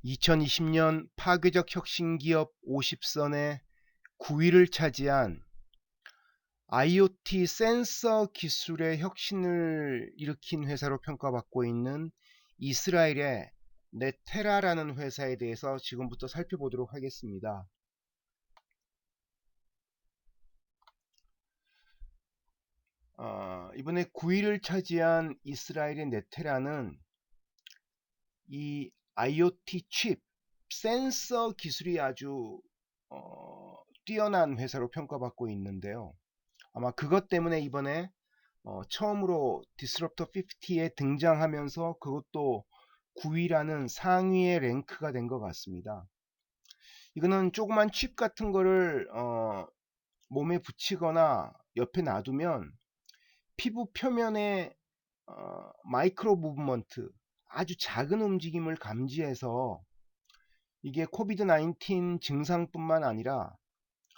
2020년 파괴적 혁신기업 50선의 9위를 차지한 IoT 센서 기술의 혁신을 일으킨 회사로 평가받고 있는 이스라엘의 네테라라는 회사에 대해서 지금부터 살펴보도록 하겠습니다. 이번에 9위를 차지한 이스라엘의 네테라는 이 IoT 칩, 센서 기술이 아주 뛰어난 회사로 평가받고 있는데요. 아마 그것 때문에 이번에 처음으로 디스럽터 50에 등장하면서 그것도 9위라는 상위의 랭크가 된 것 같습니다. 이거는 조그만 칩 같은 거를 몸에 붙이거나 옆에 놔두면 피부 표면에 마이크로 무브먼트, 아주 작은 움직임을 감지해서 이게 코비드 19 증상뿐만 아니라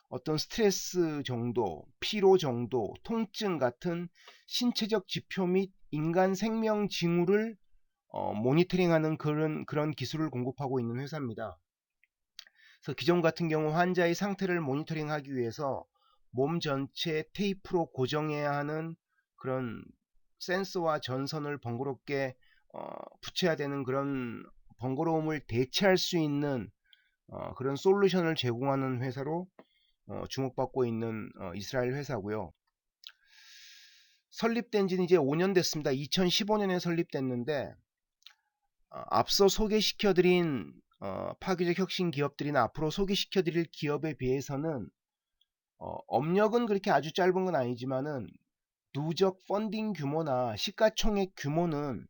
어떤 스트레스 정도, 피로 정도, 통증 같은 신체적 지표 및 인간 생명 징후를 모니터링하는 그런 기술을 공급하고 있는 회사입니다. 그래서 기존 같은 경우 환자의 상태를 모니터링하기 위해서 몸 전체에 테이프로 고정해야 하는 그런 센서와 전선을 번거롭게 붙여야 되는 그런 번거로움을 대체할 수 있는 그런 솔루션을 제공하는 회사로 주목받고 있는 이스라엘 회사고요. 설립된 지는 이제 5년 됐습니다. 2015년에 설립됐는데 앞서 소개시켜드린 파괴적 혁신 기업들이나 앞으로 소개시켜드릴 기업에 비해서는 업력은 그렇게 아주 짧은 건 아니지만은 누적 펀딩 규모나 시가총액 규모는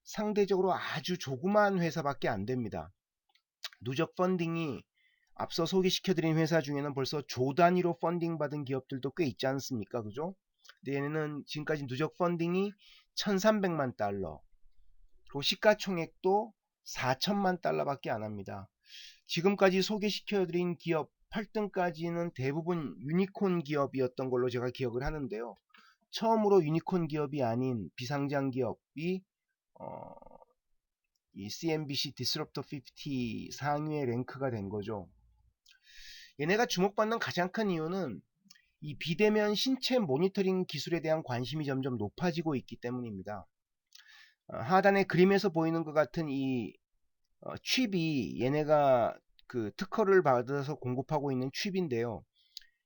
상대적으로 아주 조그마한 회사밖에 안 됩니다. 누적 펀딩이 앞서 소개시켜드린 회사 중에는 벌써 조 단위로 펀딩 받은 기업들도 꽤 있지 않습니까? 그죠? 근데 얘네는 지금까지 누적 펀딩이 1300만 달러, 그리고 시가총액도 4천만 달러밖에 안 합니다. 지금까지 소개시켜드린 기업 8등까지는 대부분 유니콘 기업이었던 걸로 제가 기억을 하는데요. 처음으로 유니콘 기업이 아닌 비상장 기업이 어, 이 CNBC 디스럽터 50 상위의 랭크가 된 거죠. 얘네가 주목받는 가장 큰 이유는 이 비대면 신체 모니터링 기술에 대한 관심이 점점 높아지고 있기 때문입니다. 하단의 그림에서 보이는 것 같은 이 칩이 얘네가 그 특허를 받아서 공급하고 있는 칩인데요.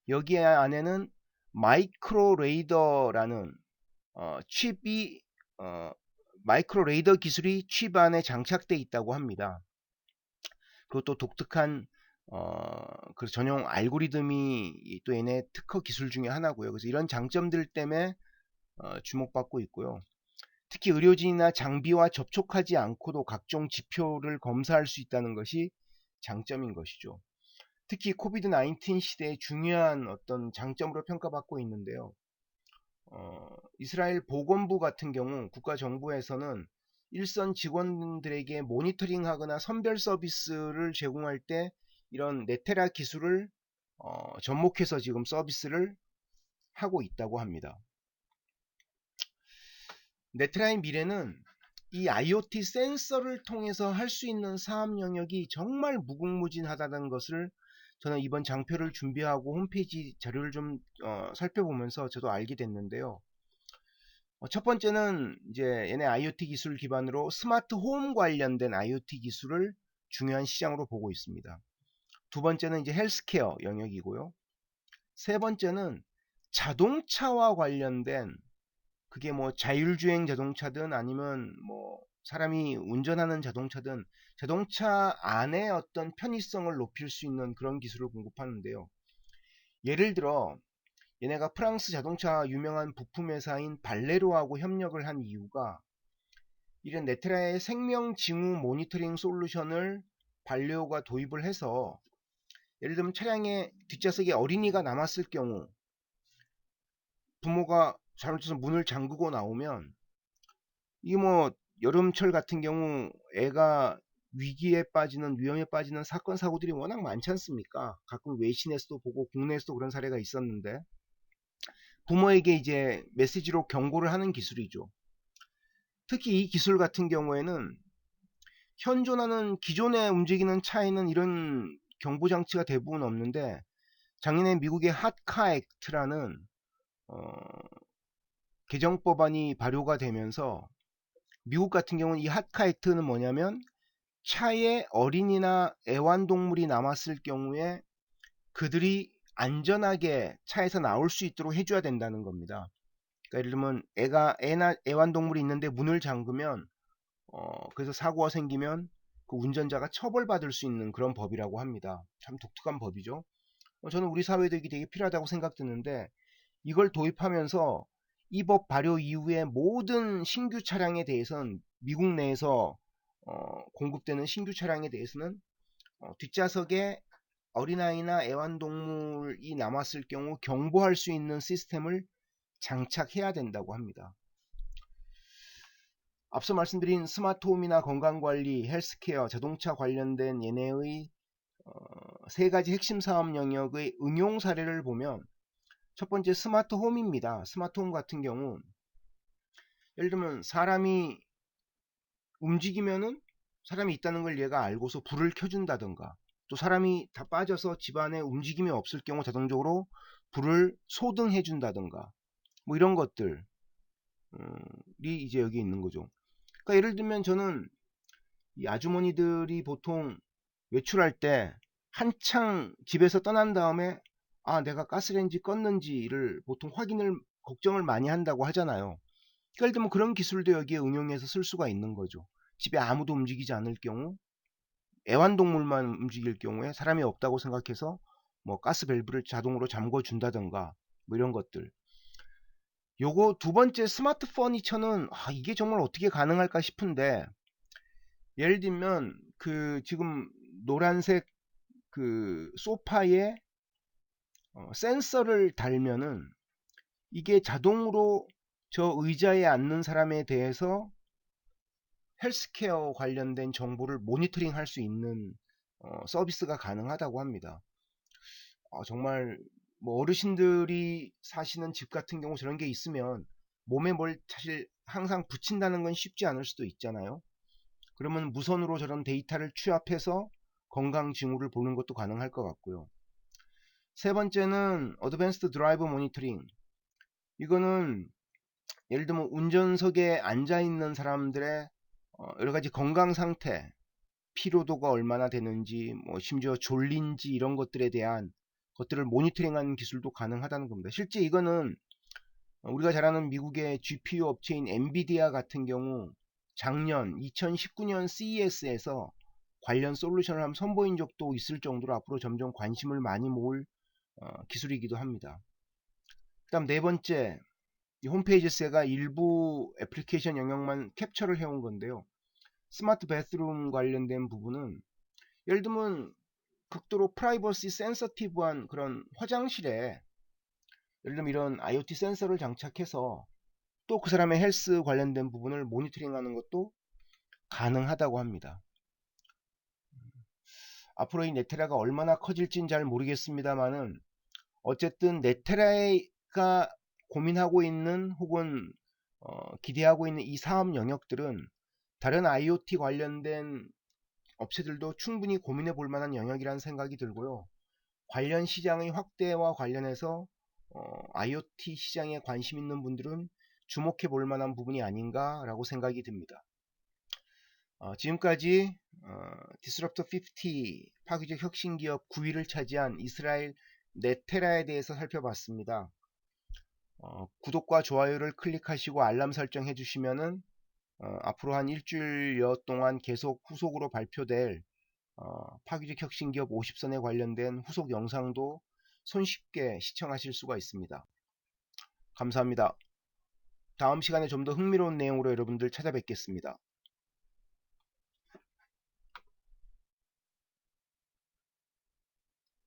여기 안에는 마이크로 레이더라는 칩이 마이크로 레이더 기술이 칩 안에 장착되어 있다고 합니다. 그리고 또 독특한 그 전용 알고리즘이 또 얘네 특허 기술 중에 하나고요. 그래서 이런 장점들 때문에 주목받고 있고요. 특히 의료진이나 장비와 접촉하지 않고도 각종 지표를 검사할 수 있다는 것이 장점인 것이죠. 특히 코비드 19 시대의 중요한 어떤 장점으로 평가받고 있는데요. 이스라엘 보건부 같은 경우 국가정부에서는 일선 직원들에게 모니터링하거나 선별 서비스를 제공할 때 이런 네테라 기술을 접목해서 지금 서비스를 하고 있다고 합니다. 네테라의 미래는 이 IoT 센서를 통해서 할 수 있는 사업 영역이 정말 무궁무진하다는 것을 저는 이번 장표를 준비하고 홈페이지 자료를 좀 살펴보면서 저도 알게 됐는데요. 첫 번째는 이제 얘네 IoT 기술 기반으로 스마트 홈 관련된 IoT 기술을 중요한 시장으로 보고 있습니다. 두 번째는 이제 헬스케어 영역이고요. 세 번째는 자동차와 관련된, 그게 뭐 자율주행 자동차든 아니면 뭐 사람이 운전하는 자동차든 자동차 안에 어떤 편의성을 높일 수 있는 그런 기술을 공급하는데요. 예를 들어 얘네가 프랑스 자동차 유명한 부품 회사인 발레로하고 협력을 한 이유가 이런 네테라의 생명 징후 모니터링 솔루션을 발레오가 도입을 해서 예를 들면 차량의 뒷좌석에 어린이가 남았을 경우 부모가 잘못해서 문을 잠그고 나오면 이게 뭐 여름철 같은 경우 애가 위기에 빠지는, 위험에 빠지는 사건 사고들이 워낙 많지 않습니까? 가끔 외신에서도 보고 국내에서도 그런 사례가 있었는데 부모에게 이제 메시지로 경고를 하는 기술이죠. 특히 이 기술 같은 경우에는 현존하는 기존에 움직이는 차에는 이런 경보장치가 대부분 없는데, 작년에 미국의 핫카 액트라는 개정법안이 발효가 되면서, 미국 같은 경우는 이 핫카 액트는 뭐냐면 차에 어린이나 애완동물이 남았을 경우에 그들이 안전하게 차에서 나올 수 있도록 해줘야 된다는 겁니다. 그러니까 예를 들면 애나 애완동물이 있는데 문을 잠그면 그래서 사고가 생기면 그 운전자가 처벌받을 수 있는 그런 법이라고 합니다. 참 독특한 법이죠. 저는 우리 사회도 이게 되게 필요하다고 생각드는데, 이걸 도입하면서 이 법 발효 이후에 모든 신규 차량에 대해서는, 미국 내에서 공급되는 신규 차량에 대해서는 뒷좌석에 어린아이나 애완동물이 남았을 경우 경보할 수 있는 시스템을 장착해야 된다고 합니다. 앞서 말씀드린 스마트홈이나 건강관리, 헬스케어, 자동차 관련된 얘네의 세 가지 핵심 사업 영역의 응용 사례를 보면, 첫 번째 스마트홈입니다. 스마트홈 같은 경우 예를 들면 사람이 움직이면은 사람이 있다는 걸 얘가 알고서 불을 켜준다던가, 또 사람이 다 빠져서 집안에 움직임이 없을 경우 자동적으로 불을 소등해 준다던가, 뭐 이런 것들이 이제 여기 있는 거죠. 그러니까 예를 들면 저는 이 아주머니들이 보통 외출할 때 한창 집에서 떠난 다음에 내가 가스레인지 껐는지를 보통 걱정을 많이 한다고 하잖아요. 그러니까 예를 들면 그런 기술도 여기에 응용해서 쓸 수가 있는 거죠. 집에 아무도 움직이지 않을 경우, 애완동물만 움직일 경우에 사람이 없다고 생각해서 뭐 가스 밸브를 자동으로 잠궈 준다던가, 뭐 이런 것들. 요거 두 번째 스마트 퍼니처는 이게 정말 어떻게 가능할까 싶은데, 예를 들면 그 지금 노란색 그 소파에 센서를 달면은 이게 자동으로 저 의자에 앉는 사람에 대해서 헬스케어 관련된 정보를 모니터링 할 수 있는 서비스가 가능하다고 합니다. 정말 뭐 어르신들이 사시는 집 같은 경우 저런 게 있으면 몸에 뭘 사실 항상 붙인다는 건 쉽지 않을 수도 있잖아요. 그러면 무선으로 저런 데이터를 취합해서 건강 징후를 보는 것도 가능할 것 같고요. 세 번째는 어드밴스드 드라이브 모니터링. 이거는 예를 들면 운전석에 앉아 있는 사람들의 여러 가지 건강 상태, 피로도가 얼마나 되는지, 뭐 심지어 졸린지 이런 것들에 대한 것들을 모니터링하는 기술도 가능하다는 겁니다. 실제 이거는 우리가 잘 아는 미국의 GPU 업체인 엔비디아 같은 경우 작년 2019년 CES에서 관련 솔루션을 한번 선보인 적도 있을 정도로 앞으로 점점 관심을 많이 모을 기술이기도 합니다. 그 다음 네 번째, 이 홈페이지스가 일부 애플리케이션 영역만 캡처를 해온 건데요. 스마트 베스룸 관련된 부분은 예를 들면 극도로 프라이버시 센서티브한 그런 화장실에 예를 들면 이런 IoT 센서를 장착해서 또 그 사람의 헬스 관련된 부분을 모니터링하는 것도 가능하다고 합니다. 앞으로 이 네테라가 얼마나 커질지는 잘 모르겠습니다만은, 어쨌든 네테라가 고민하고 있는 혹은 기대하고 있는 이 사업 영역들은 다른 IoT 관련된 업체들도 충분히 고민해 볼 만한 영역이라는 생각이 들고요. 관련 시장의 확대와 관련해서 IoT 시장에 관심 있는 분들은 주목해 볼 만한 부분이 아닌가라고 생각이 듭니다. 지금까지 디스럽터 50 파괴적 혁신기업 9위를 차지한 이스라엘 네테라에 대해서 살펴봤습니다. 구독과 좋아요를 클릭하시고 알람 설정해 주시면은 앞으로 한 일주일여 동안 계속 후속으로 발표될 파괴적 혁신기업 50선에 관련된 후속 영상도 손쉽게 시청하실 수가 있습니다. 감사합니다. 다음 시간에 좀 더 흥미로운 내용으로 여러분들 찾아뵙겠습니다.